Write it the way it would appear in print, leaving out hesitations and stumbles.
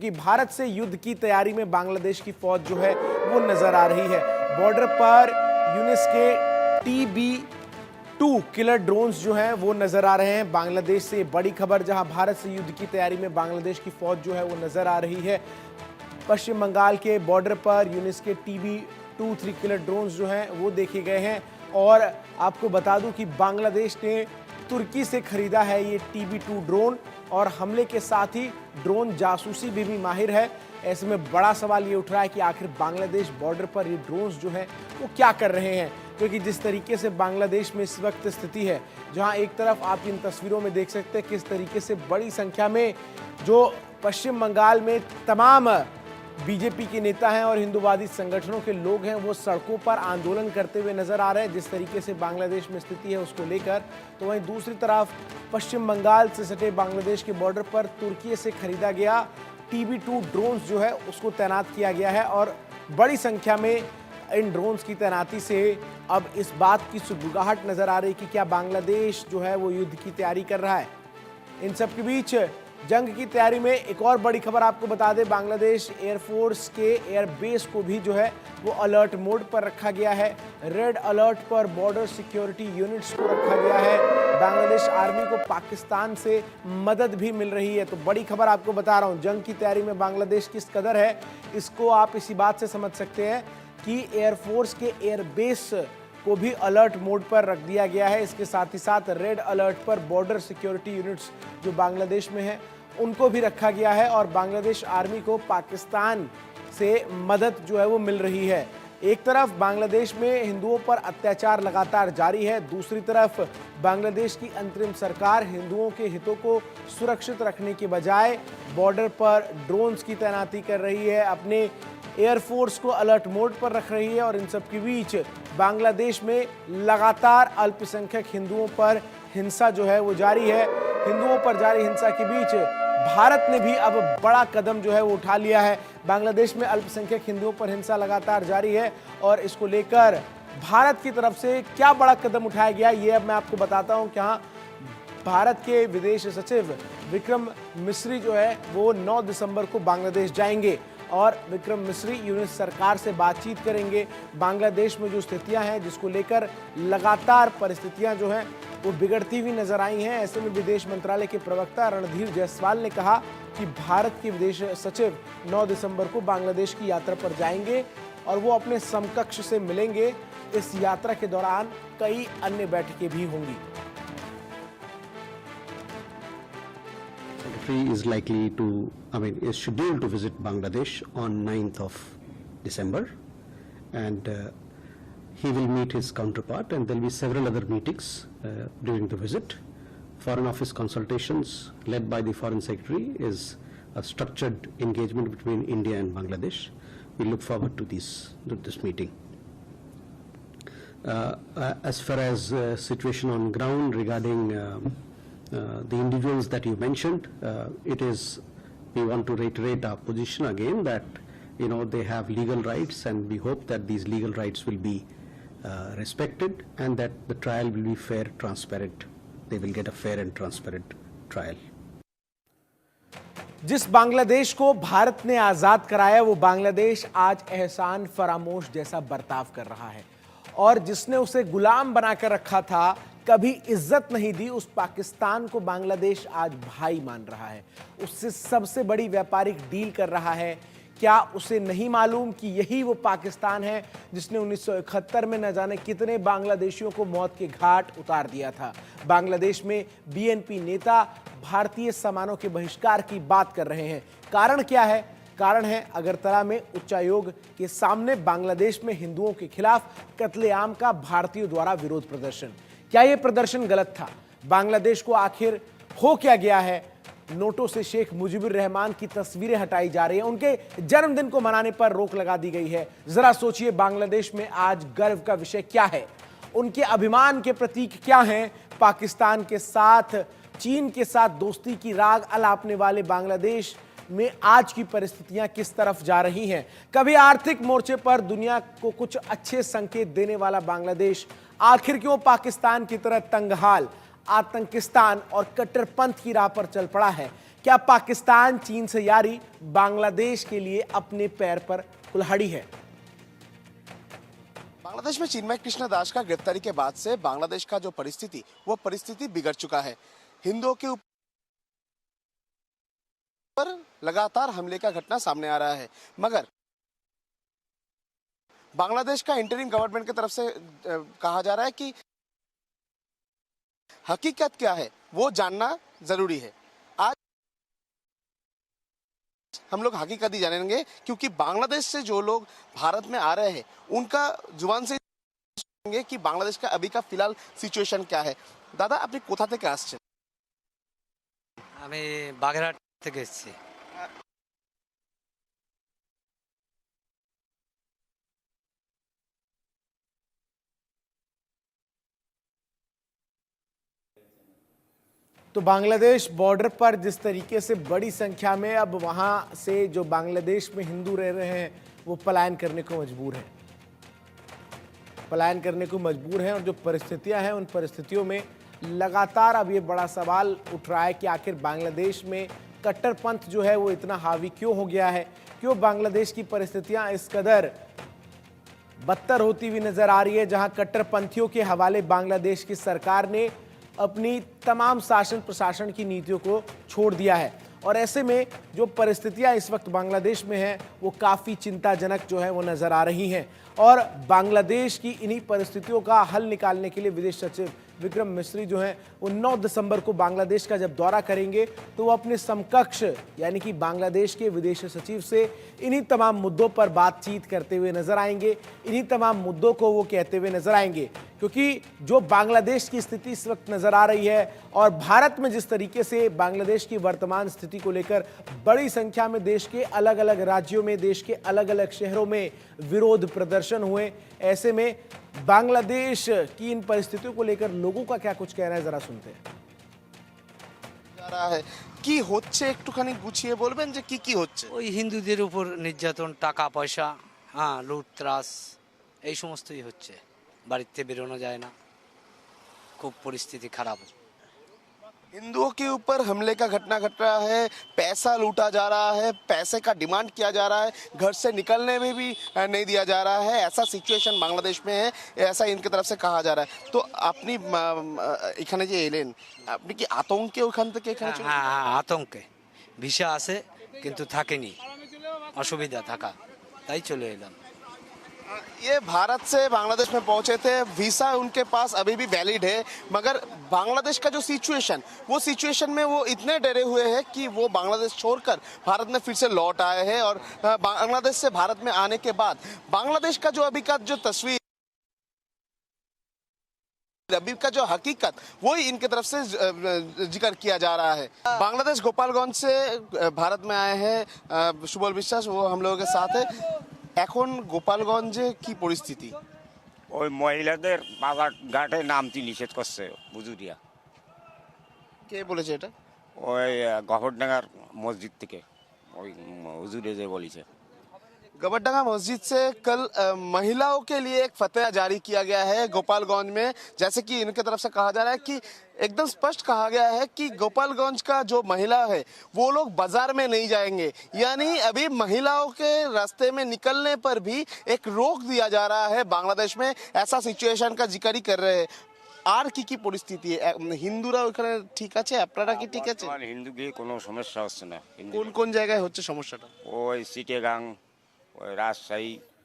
कि भारत से युद्ध की तैयारी में बांग्लादेश की फौज जो है वो नजर आ रही है। बॉर्डर पर यूनिस के TB2 किलर ड्रोन्स जो हैं वो नजर आ रहे हैं। बांग्लादेश से बड़ी खबर, जहां भारत से युद्ध की तैयारी में बांग्लादेश की फौज जो है वो नजर आ रही है। पश्चिम बंगाल के बॉर्डर पर यूनिस के TB2-3 किलर ड्रोन्स जो हैं वो देखे गए हैं। और आपको बता दूं कि बांग्लादेश ने तुर्की से खरीदा है ये TB2 ड्रोन, और हमले के साथ ही ड्रोन जासूसी भी माहिर है। ऐसे में बड़ा सवाल ये उठ रहा है कि आखिर बांग्लादेश बॉर्डर पर ये ड्रोन्स जो हैं वो क्या कर रहे हैं, क्योंकि जिस तरीके से बांग्लादेश में इस वक्त स्थिति है, जहां एक तरफ आप इन तस्वीरों में देख सकते हैं किस तरीके से बड़ी संख्या में जो पश्चिम बंगाल में तमाम बीजेपी के नेता हैं और हिंदुवादी संगठनों के लोग हैं वो सड़कों पर आंदोलन करते हुए नजर आ रहे हैं जिस तरीके से बांग्लादेश में स्थिति है उसको लेकर। तो वहीं दूसरी तरफ पश्चिम बंगाल से सटे बांग्लादेश के बॉर्डर पर तुर्की से खरीदा गया TB2 ड्रोन्स जो है उसको तैनात किया गया है। और बड़ी संख्या में इन ड्रोन्स की तैनाती से अब इस बात की सुगबुगाहट नजर आ रही कि क्या बांग्लादेश जो है वो युद्ध की तैयारी कर रहा है। इन सब के बीच जंग की तैयारी में एक और बड़ी खबर आपको बता दें, बांग्लादेश एयरफोर्स के एयरबेस को भी जो है वो अलर्ट मोड पर रखा गया है। रेड अलर्ट पर बॉर्डर सिक्योरिटी यूनिट्स को रखा गया है। बांग्लादेश आर्मी को पाकिस्तान से मदद भी मिल रही है। तो बड़ी खबर आपको बता रहा हूं, जंग की तैयारी में बांग्लादेश किस कदर है इसको आप इसी बात से समझ सकते हैं कि एयरफोर्स के एयरबेस को भी अलर्ट मोड पर रख दिया गया है। इसके साथ ही साथ रेड अलर्ट पर बॉर्डर सिक्योरिटी यूनिट्स जो बांग्लादेश में है उनको भी रखा गया है। और बांग्लादेश आर्मी को पाकिस्तान से मदद जो है वो मिल रही है। एक तरफ बांग्लादेश में हिंदुओं पर अत्याचार लगातार जारी है, दूसरी तरफ बांग्लादेश की अंतरिम सरकार हिंदुओं के हितों को सुरक्षित रखने के बजाय बॉर्डर पर ड्रोन्स की तैनाती कर रही है, अपने एयरफोर्स को अलर्ट मोड पर रख रही है। और इन सब के बीच बांग्लादेश में लगातार अल्पसंख्यक हिंदुओं पर हिंसा जो है वो जारी है। हिंदुओं पर जारी हिंसा के बीच भारत ने भी अब बड़ा कदम जो है वो उठा लिया है। बांग्लादेश में अल्पसंख्यक हिंदुओं पर हिंसा लगातार जारी है और इसको लेकर भारत की तरफ से क्या बड़ा कदम उठाया गया ये अब मैं आपको बताता हूं। कि हाँ, भारत के विदेश सचिव विक्रम मिस्री जो है वो 9 दिसंबर को बांग्लादेश जाएंगे और विक्रम मिस्री यूनिस सरकार से बातचीत करेंगे। बांग्लादेश में जो स्थितियां हैं जिसको लेकर लगातार परिस्थितियां जो हैं वो बिगड़ती हुई नजर आई हैं। ऐसे में विदेश मंत्रालय के प्रवक्ता रणधीर जायसवाल ने कहा कि भारत के विदेश सचिव 9 दिसंबर को बांग्लादेश की यात्रा पर जाएंगे और वो अपने समकक्ष से मिलेंगे। इस यात्रा के दौरान कई अन्य बैठकें भी होंगी। Secretary is likely to, is scheduled to visit Bangladesh on 9th of December, and he will meet his counterpart, and there will be several other meetings during the visit. Foreign Office consultations led by the Foreign Secretary is a structured engagement between India and Bangladesh. We look forward to this meeting. As far as situation on ground regarding the individuals that you mentioned, we want to reiterate our position again that they have legal rights, and we hope that these legal rights will be respected and that the trial will be fair, transparent. They will get a fair and transparent trial. जिस बांग्लादेश को भारत ने आजाद कराया वो बांग्लादेश आज एहसान फरामोश जैसा बर्ताव कर रहा है, और जिसने उसे गुलाम बनाकर रखा था, कभी इज्जत नहीं दी, उस पाकिस्तान को बांग्लादेश आज भाई मान रहा है, उससे सबसे बड़ी व्यापारिक डील कर रहा है। क्या उसे नहीं मालूम कि यही वो पाकिस्तान है जिसने 1971 में न जाने कितने बांग्लादेशियों को मौत के घाट उतार दिया था। बांग्लादेश में BNP नेता भारतीय सामानों के बहिष्कार की बात कर रहे हैं। कारण क्या है? कारण है अगरतला में उच्चायोग के सामने बांग्लादेश में हिंदुओं के खिलाफ कत्लेआम का भारतीयों द्वारा विरोध प्रदर्शन। क्या यह प्रदर्शन गलत था? बांग्लादेश को आखिर हो क्या गया है? नोटों से शेख मुजीबुर रहमान की तस्वीरें हटाई जा रही हैं, उनके जन्मदिन को मनाने पर रोक लगा दी गई है। जरा सोचिए, बांग्लादेश में आज गर्व का विषय क्या है? उनके अभिमान के प्रतीक क्या हैं? पाकिस्तान के साथ, चीन के साथ दोस्ती की राग अलापने वाले बांग्लादेश में आज की परिस्थितियां किस तरफ जा रही हैं? कभी आर्थिक मोर्चे पर दुनिया को कुछ अच्छे संकेत देने वाला बांग्लादेश आखिर क्यों पाकिस्तान की तरह तंगहाल, आतंकिस्तान और कट्टरपंथ की राह पर चल पड़ा है? क्या पाकिस्तान चीन से यारी बांग्लादेश के लिए अपने पैर पर कुल्हाड़ी है? बांग्लादेश में चिन्मय कृष्ण दास का गिरफ्तारी के बाद से बांग्लादेश का जो परिस्थिति वो परिस्थिति बिगड़ चुका है। हिंदुओं के ऊपर लगातार हमले का घटना सामने आ रहा है, मगर बांग्लादेश का इंटरिम गवर्नमेंट की तरफ से कहा जा रहा है कि हकीकत क्या है वो जानना जरूरी है। आज हम लोग हकीकत ही जानेंगे, क्योंकि बांग्लादेश से जो लोग भारत में आ रहे हैं उनका जुबान से सुनेंगे कि बांग्लादेश का अभी का फिलहाल सिचुएशन क्या है। दादा, আপনি কোথা থেকে আসছেন? আমি বাগেরহাট থেকে এসেছি। तो बांग्लादेश बॉर्डर पर जिस तरीके से बड़ी संख्या में अब वहां से जो बांग्लादेश में हिंदू रह रहे हैं वो पलायन करने को मजबूर हैं, पलायन करने को मजबूर हैं। और जो परिस्थितियां हैं उन परिस्थितियों में लगातार अब ये बड़ा सवाल उठ रहा है कि आखिर बांग्लादेश में कट्टरपंथ जो है वो इतना हावी क्यों हो गया है, क्यों बांग्लादेश की परिस्थितियां इस कदर बदतर होती हुई नजर आ रही है, जहां कट्टरपंथियों के हवाले बांग्लादेश की सरकार ने अपनी तमाम शासन प्रशासन की नीतियों को छोड़ दिया है। और ऐसे में जो परिस्थितियां इस वक्त बांग्लादेश में हैं वो काफ़ी चिंताजनक जो है वो नज़र आ रही हैं। और बांग्लादेश की इन्हीं परिस्थितियों का हल निकालने के लिए विदेश सचिव विक्रम मिस्री जो हैं वो 9 दिसंबर को बांग्लादेश का जब दौरा करेंगे तो वो अपने समकक्ष यानी कि बांग्लादेश के विदेश सचिव से इन्हीं तमाम मुद्दों पर बातचीत करते हुए नजर आएंगे, इन्हीं तमाम मुद्दों को वो कहते हुए नजर आएंगे। क्योंकि जो बांग्लादेश की स्थिति इस वक्त नजर आ रही है और भारत में जिस तरीके से बांग्लादेश की वर्तमान स्थिति को लेकर बड़ी संख्या में देश के अलग अलग राज्यों में, देश के अलग अलग शहरों में विरोध प्रदर्शन हुए, ऐसे में बांग्लादेश की इन परिस्थितियों को लेकर लोगों का क्या कुछ कहना है, जरा सुनते हैं। जा रहा है কি হচ্ছে একটুখানি গুছিয়ে বলবেন যে কি হচ্ছে? ওই হিন্দুদের উপর নির্যাতন, টাকা পয়সা, হ্যাঁ, লুটতরাজ, এই সমস্তই হচ্ছে। বাড়িতে বেরোনো যায় না, খুব পরিস্থিতি খারাপ। हिंदुओं के ऊपर हमले का घटना घट रहा है, पैसा लूटा जा रहा है, पैसे का डिमांड किया जा रहा है, घर से निकलने में भी नहीं दिया जा रहा है। ऐसा सिचुएशन बांग्लादेश में है, ऐसा इनकी तरफ से कहा जा रहा है। तो আপনি এখানে যে এলেন, আপনি কি আতঙ্কে ওখান থেকে এখানে চলে? হ্যাঁ হ্যাঁ, আতঙ্কে। ভিসা আছে কিন্তু থাকেনি, অসুবিধা থাকা, তাই চলে এলাম। ये भारत से बांग्लादेश में पहुंचे थे, वीसा उनके पास अभी भी वैलिड है, मगर बांग्लादेश का जो सिचुएशन, वो सिचुएशन में वो इतने डरे हुए हैं कि वो बांग्लादेश छोड़कर भारत में फिर से लौट आए हैं। और बांग्लादेश से भारत में आने के बाद बांग्लादेश का जो अभी का जो तस्वीर, अभी का जो हकीकत, वही इनके तरफ से जिक्र किया जा रहा है। बांग्लादेश गोपालगंज से भारत में आए हैं सुबल विश्वास, वो हम लोगों के साथ है। এখন গোপালগঞ্জে কি পরিস্থিতি? ওই মহিলাদের বাজার ঘাটে নামতে নিষেধ করছে বুজুরিয়া। কে বলেছে এটা? ওই গফরডাঙ্গার মসজিদ থেকে ওই হুজুরে যে বলেছে। गबरडंगा मस्जिद से कल महिलाओं के लिए एक फतवा जारी किया गया है गोपालगंज में, जैसे कि इनके तरफ से कहा जा रहा है कि एकदम स्पष्ट कहा गया है कि गोपालगंज का जो महिला है वो लोग बाजार में नहीं जाएंगे, यानी अभी महिलाओं के रास्ते में निकलने पर भी एक रोक दिया जा रहा है बांग्लादेश में। ऐसा सिचुएशन का जिक्र ही कर रहे हैं। আর কি কি পরিস্থিতি? হিন্দুরা ওখানে ঠিক আছে, আপনারা কি ঠিক আছে? হিন্দু গিয়ে কোনো সমস্যা হচ্ছে না। কোন কোন জায়গায় হচ্ছে সমস্যাটা? ওই চিটাগাং, ওই রাজশাহী,